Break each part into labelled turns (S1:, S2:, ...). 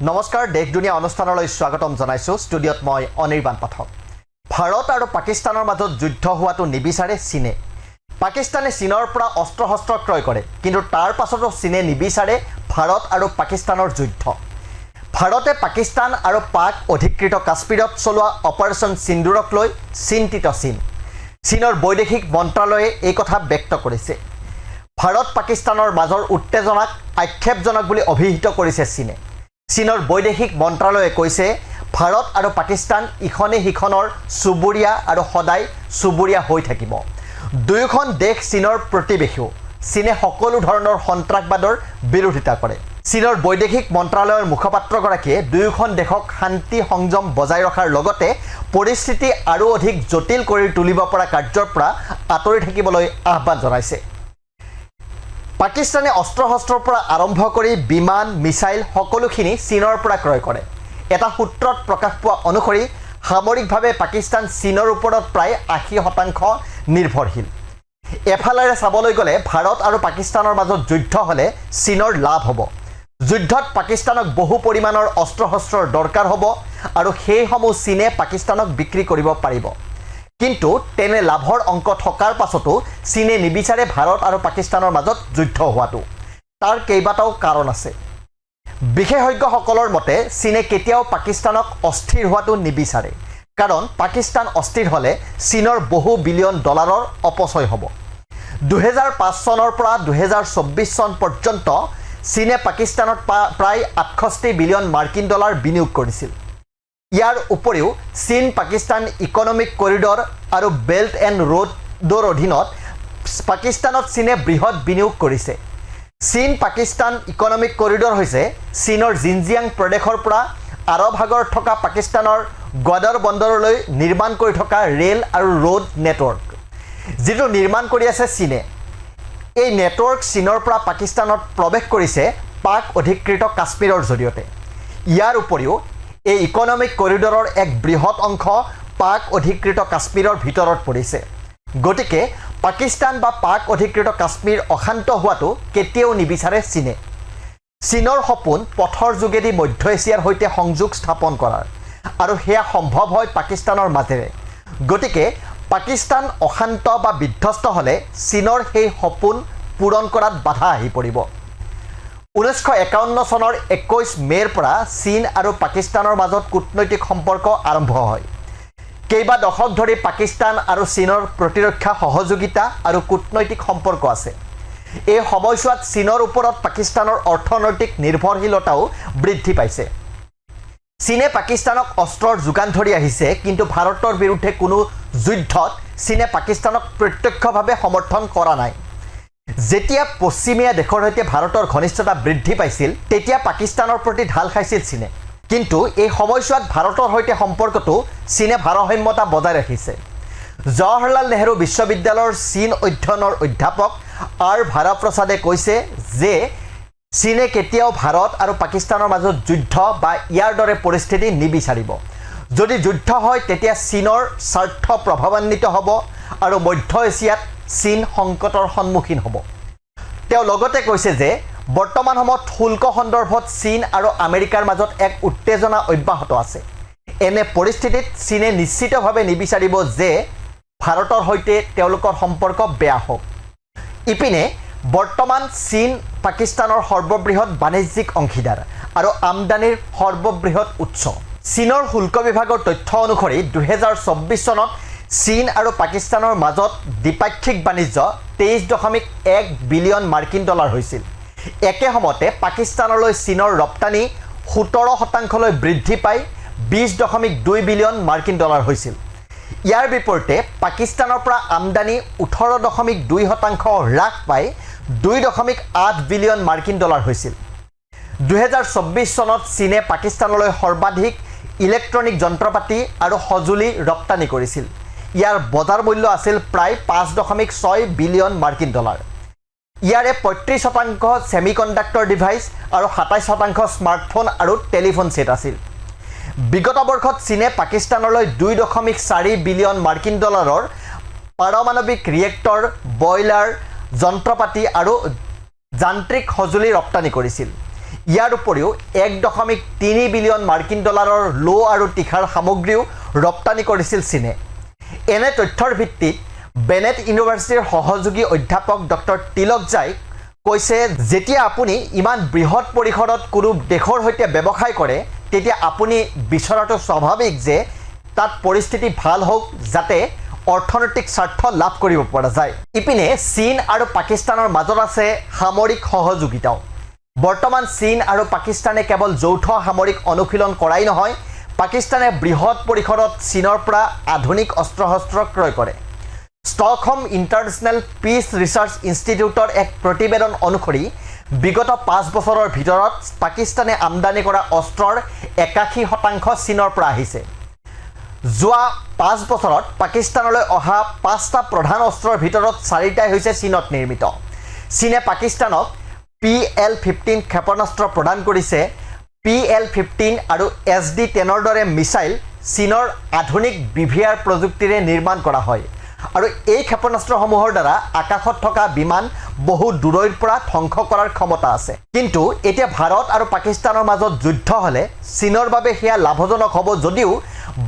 S1: নমস্কাৰ, দেশ দুনিয়া অনুষ্ঠানলৈ স্বাগতম জনাইছো। ষ্টুডিঅ'ত মই অনিৰ্বাণ পাঠক। ভাৰত আৰু পাকিস্তানৰ মাজত যুদ্ধ হোৱাটো নিবিচাৰে চীনে। পাকিস্তানে চীনৰ পৰা অস্ত্ৰ শস্ত্ৰ ক্ৰয় কৰে, কিন্তু তাৰ পাছতো চীনে নিবিচাৰে ভাৰত আৰু পাকিস্তানৰ যুদ্ধ। ভাৰতে পাকিস্তান আৰু পাক অধিকৃত কাশ্মীৰত চলোৱা অপাৰেশ্যন সিন্দুৰক লৈ চিন্তিত চীন। চীনৰ বৈদেশিক মন্ত্ৰালয়ে এই কথা ব্যক্ত কৰিছে। ভাৰত পাকিস্তানৰ মাজৰ উত্তেজনাক আক্ষেপজনক বুলি অভিহিত কৰিছে চীনে। চীনৰ বৈদেশিক মন্ত্ৰালয়ে কৈছে, ভাৰত আৰু পাকিস্তান ইখনে সিখনৰ চুবুৰীয়া আৰু সদায় চুবুৰীয়া হৈ থাকিব। দুয়োখন দেশ চীনৰ প্ৰতিবেশীও। চীনে সকলো ধৰণৰ সন্ত্ৰাসবাদৰ বিৰোধিতা কৰে। চীনৰ বৈদেশিক মন্ত্ৰালয়ৰ মুখপাত্ৰগৰাকীয়ে দুয়োখন দেশক শান্তি সংযম বজাই ৰখাৰ লগতে পৰিস্থিতি আৰু অধিক জটিল কৰি তুলিব পৰা কাৰ্যৰ পৰা আঁতৰি থাকিবলৈ আহ্বান জনাইছে। পাকিস্তানে অস্ত্ৰ শস্ত্ৰৰ পৰা আৰম্ভ কৰি বিমান মিছাইল সকলোখিনি চীনৰ পৰা ক্ৰয় কৰে। এটা সূত্ৰত প্ৰকাশ পোৱা অনুসৰি সামৰিকভাৱে পাকিস্তান চীনৰ ওপৰত প্ৰায় ৮০% নিৰ্ভৰশীল। এফালেৰে চাবলৈ গ'লে ভাৰত আৰু পাকিস্তানৰ মাজত যুদ্ধ হ'লে চীনৰ লাভ হ'ব। যুদ্ধত পাকিস্তানক বহু পৰিমাণৰ অস্ত্ৰ শস্ত্ৰৰ দৰকাৰ হ'ব আৰু সেইসমূহ চীনে পাকিস্তানক বিক্ৰী কৰিব পাৰিব। কিন্তু তেনে লাভৰ অংক থকাৰ পাছতো চীনে নিবিচাৰে ভাৰত আৰু পাকিস্তানৰ মাজত যুদ্ধ হোৱাটো। তাৰ কেইবাটাও কাৰণ আছে। বিশেষজ্ঞসকলৰ মতে চীনে কেতিয়াও পাকিস্তানক অস্থিৰ হোৱাটো নিবিচাৰে, কাৰণ পাকিস্তান অস্থিৰ হ'লে চীনৰ বহু বিলিয়ন ডলাৰৰ অপচয় হ'ব। ২০০৫ চনৰ পৰা ২০২৪ চন পৰ্যন্ত চীনে পাকিস্তানত প্ৰায় ৬৮ বিলিয়ন মাৰ্কিন ডলাৰ বিনিয়োগ কৰিছিল। ইয়াৰ উপৰিও চীন পাকিস্তান ইকনমিক কৰিডৰ আৰু বেল্ট এণ্ড ৰোডৰ অধীনত পাকিস্তানত চীনে বৃহৎ বিনিয়োগ কৰিছে। চীন পাকিস্তান ইকনমিক কৰিডৰ হৈছে চীনৰ জিনজিয়াং প্ৰদেশৰ পৰা আৰৱ সাগৰত থকা পাকিস্তানৰ গ্বাদাৰ বন্দৰলৈ নিৰ্মাণ কৰি থকা ৰেল আৰু ৰোড নেটৱৰ্ক, যিটো নিৰ্মাণ কৰি আছে চীনে। এই নেটৱৰ্ক চীনৰ পৰা পাকিস্তানত প্ৰৱেশ কৰিছে পাক অধিকৃত কাশ্মীৰৰ জৰিয়তে। ইয়াৰ উপৰিও এই ইকনমিক কৰিডৰৰ এক বৃহৎ অংশ পাক অধিকৃত কাশ্মীৰৰ ভিতৰত পৰিছে। গতিকে পাকিস্তান বা পাক অধিকৃত কাশ্মীৰ অশান্ত হোৱাটো কেতিয়াও নিবিচাৰে চীনে। চীনৰ সপোন পথৰ যোগেদি মধ্য এছিয়াৰ সৈতে সংযোগ স্থাপন কৰাৰ, আৰু সেয়া সম্ভৱ হয় পাকিস্তানৰ মাজেৰে। গতিকে পাকিস্তান অশান্ত বা বিধ্বস্ত হ'লে চীনৰ সেই সপোন পূৰণ কৰাত বাধা আহি পৰিব। ১৯৫১ চনৰ ২১ মে'ৰ পৰা চীন আৰু পাকিস্তানৰ মাজত কূটনৈতিক সম্পৰ্ক আৰম্ভ হয়। কেইবা দশক ধৰি পাকিস্তান আৰু চীনৰ প্ৰতিৰক্ষা সহযোগিতা আৰু কূটনৈতিক সম্পৰ্ক আছে। এই সময়ছোৱাত চীনৰ ওপৰত পাকিস্তানৰ অৰ্থনৈতিক নিৰ্ভৰশীলতাও বৃদ্ধি পাইছে। চীনে পাকিস্তানক অস্ত্ৰৰ যোগান ধৰি আহিছে, কিন্তু ভাৰতৰ বিৰুদ্ধে কোনো যুদ্ধত চীনে পাকিস্তানক প্ৰত্যক্ষভাৱে সমৰ্থন কৰা নাই। যেতিয়া পশ্চিমীয়া দেশৰ সৈতে ভাৰতৰ ঘনিষ্ঠতা বৃদ্ধি পাইছিল, তেতিয়া পাকিস্তানৰ প্ৰতি ঢাল খাইছিল চীনে। কিন্তু এই সময়ছোৱাত ভাৰতৰ সৈতে সম্পৰ্কটো চীনে ভাৰসাম্যতা বজাই ৰাখিছে। জৱাহৰলাল নেহৰু বিশ্ববিদ্যালয়ৰ চীন অধ্যয়নৰ অধ্যাপক আৰ ভাৰাপ্ৰসাদে কৈছে যে চীনে কেতিয়াও ভাৰত আৰু পাকিস্তানৰ মাজত যুদ্ধ বা ইয়াৰ দৰে পৰিস্থিতি নিবিচাৰিব। যদি যুদ্ধ হয় তেতিয়া চীনৰ স্বাৰ্থ প্ৰভাৱান্বিত হ'ব আৰু মধ্য এছিয়াত চীন সংকটৰ সন্মুখীন হ'ব। তেওঁ লগতে কৈছে যে বৰ্তমান সময়ত শুল্ক সন্দৰ্ভত চীন আৰু আমেৰিকাৰ মাজত এক উত্তেজনা অব্যাহত আছে। এনে পৰিস্থিতিত চীনে নিশ্চিতভাৱে নিবিচাৰিব যে ভাৰতৰ সৈতে তেওঁলোকৰ সম্পৰ্ক বেয়া হওক। ইপিনে বৰ্তমান চীন পাকিস্তানৰ সৰ্ববৃহৎ বাণিজ্যিক অংশীদাৰ আৰু আমদানিৰ সৰ্ববৃহৎ উৎস। চীনৰ শুল্ক বিভাগৰ তথ্য অনুসৰি ২০২৪ চনত চীন আৰু পাকিস্তানৰ মাজত দ্বিপাক্ষিক বাণিজ্য ২৩.১ বিলিয়ন মাৰ্কিন ডলাৰ হৈছিল। একে সময়তে পাকিস্তানলৈ চীনৰ ৰপ্তানি ১৭% বৃদ্ধি পাই ২০.২ বিলিয়ন মাৰ্কিন ডলাৰ হৈছিল। ইয়াৰ বিপৰীতে পাকিস্তানৰ পৰা আমদানি ১৮.২% হ্ৰাস পাই ২.৮ বিলিয়ন মাৰ্কিন ডলাৰ হৈছিল। ২০২৪ চনত চীনে পাকিস্তানলৈ সৰ্বাধিক ইলেক্ট্ৰনিক যন্ত্ৰপাতি আৰু সঁজুলি ৰপ্তানি কৰিছিল। ইয়াৰ বজাৰ মূল্য আছিল প্ৰায় ৫.৬ বিলিয়ন মাৰ্কিন ডলাৰ। ইয়াৰে ৩৫% ছেমিকণ্ডাক্টৰ ডিভাইচ আৰু ২৭% স্মাৰ্টফোন আৰু টেলিফোন ছেট আছিল। বিগত বৰ্ষত চীনে পাকিস্তানলৈ ২.৪ বিলিয়ন মাৰ্কিন ডলাৰৰ পাৰমাণৱিক ৰিয়েক্টৰ, বইলাৰ, যন্ত্ৰপাতি আৰু যান্ত্ৰিক সঁজুলি ৰপ্তানি কৰিছিল। ইয়াৰ উপৰিও 1.3 বিলিয়ন মাৰ্কিন ডলাৰৰ লো আৰু তীখাৰ সামগ্ৰীও ৰপ্তানি কৰিছিল চীনে। এনে তথ্যৰ ভিত্তিত বেনেট ইউনিভাৰ্চিটিৰ সহযোগী অধ্যাপক ডক্টৰ তিলক জাই কৈছে, যেতিয়া আপুনি ইমান বৃহৎ পৰিসৰত কোনো দেশৰ সৈতে ব্যৱসায় কৰে তেতিয়া আপুনি বিচৰাটো স্বাভাৱিক যে তাত পৰিস্থিতি ভাল হওক যাতে অৰ্থনৈতিক স্বাৰ্থ লাভ কৰিব পৰা যায়। ইপিনে চীন আৰু পাকিস্তানৰ মাজত আছে সামৰিক সহযোগিতাও। বৰ্তমান চীন আৰু পাকিস্তানে কেৱল যৌথ সামৰিক অনুশীলন কৰাই নহয়, পাকিস্তানে বৃহৎ পৰিসৰত চীনৰ পৰা আধুনিক অস্ত্ৰ শস্ত্ৰ ক্ৰয় কৰে। ষ্টকহোম ইণ্টাৰনেশ্যনেল পিচ ৰিচাৰ্চ ইনষ্টিটিউটৰ এক প্ৰতিবেদন অনুসৰি বিগত 5 বছৰৰ ভিতৰত পাকিস্তানে আমদানি কৰা অস্ত্ৰৰ 81% চীনৰ পৰা আহিছে। যোৱা 5 বছৰত পাকিস্তানলৈ অহা 5টা প্ৰধান অস্ত্ৰৰ ভিতৰত 4টাই হৈছে চীনত নিৰ্মিত। চীনে পাকিস্তানক PL-15 ক্ষেপণাস্ত্ৰ প্ৰদান কৰিছে। PL-15 আৰু SD-10ৰ দৰে মিছাইল চীনৰ আধুনিক BVR প্ৰযুক্তিৰে নিৰ্মাণ কৰা হয় আৰু এই ক্ষেপণাস্ত্ৰসমূহৰ দ্বাৰা আকাশত থকা বিমান বহু দূৰৰ পৰা ধ্বংস কৰাৰ ক্ষমতা আছে। কিন্তু এতিয়া ভাৰত আৰু পাকিস্তানৰ মাজত যুদ্ধ হ'লে চীনৰ বাবে সেয়া লাভজনক হ'ব যদিও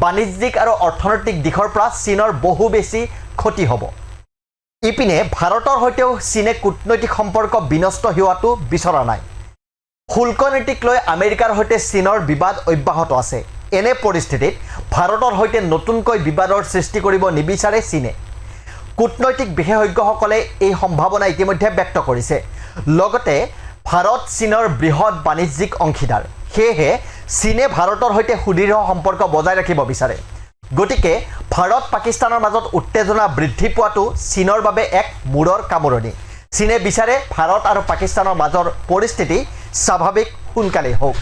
S1: বাণিজ্যিক আৰু অৰ্থনৈতিক দিশৰ পৰা চীনৰ বহু বেছি ক্ষতি হ'ব। ইপিনে ভাৰতৰ সৈতেও চীনে কূটনৈতিক সম্পৰ্ক বিনষ্ট হোৱাটো বিচৰা নাই। শুল্ক নীতিক লৈ আমেৰিকাৰ সৈতে চীনৰ বিবাদ অব্যাহত আছে। এনে পৰিস্থিতিত ভাৰতৰ সৈতে নতুনকৈ বিবাদৰ সৃষ্টি কৰিব নিবিচাৰে চীনে। কূটনৈতিক বিশেষজ্ঞসকলে এই সম্ভাৱনা ইতিমধ্যে ব্যক্ত কৰিছে। লগতে ভাৰত চীনৰ বৃহৎ বাণিজ্যিক অংশীদাৰ, সেয়েহে চীনে ভাৰতৰ সৈতে সুদৃঢ় সম্পৰ্ক বজাই ৰাখিব বিচাৰে। গতিকে ভাৰত পাকিস্তানৰ মাজত উত্তেজনা বৃদ্ধি পোৱাটো চীনৰ বাবে এক মূৰৰ কামোৰণি। চীনে বিচাৰে ভাৰত আৰু পাকিস্তানৰ মাজৰ পৰিস্থিতি স্বাভাৱিক সোনকালেই হওক।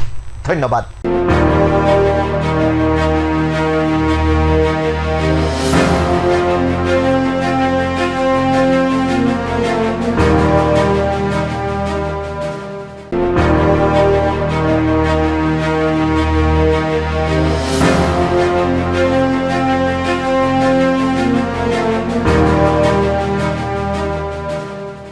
S1: ধন্যবাদ।